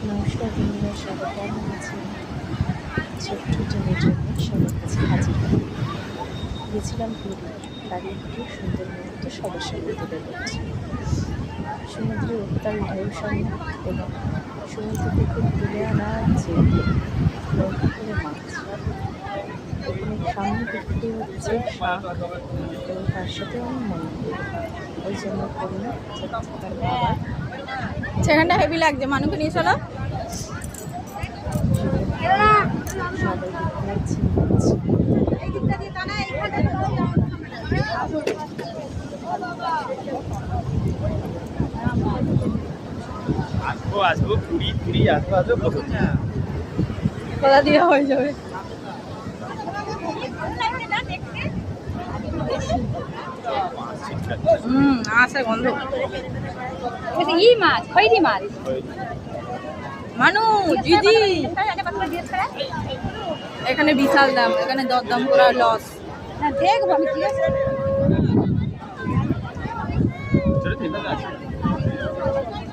নমস্কার বন্ধুরা, সবাই কেমন আছেন? ছোট্ট টিমের জন্য সবার কাছে হাজির হলাম। গেছিলাম পুরী, তারই একটু সুন্দর মুহূর্ত সবার সঙ্গে তুলে ধরছি। সমুদ্রের উত্তাল ঢেউ সঙ্গে এবং সমুদ্র থেকে তুলে আনা যে নৌকা করে মাছ, এখানে সামনে বিক্রি হচ্ছে শাক এবং তার সাথে আমি মনে করি ওই জন্য করি না তার বাবার সেখানটা হেভি লাগছে। মানুষকে নিয়ে চলো। সবাই দেখতে আসবো পুরি আসবো কোথা দিয়ে হয়ে যাবে। আসে গন্ধ। ই মাছ, খৈরি মাছ। মানু দিদি, এখানে বিশাল দাম, এখানে দরদাম করা লস। দেখবো আমি, ঠিক আছে।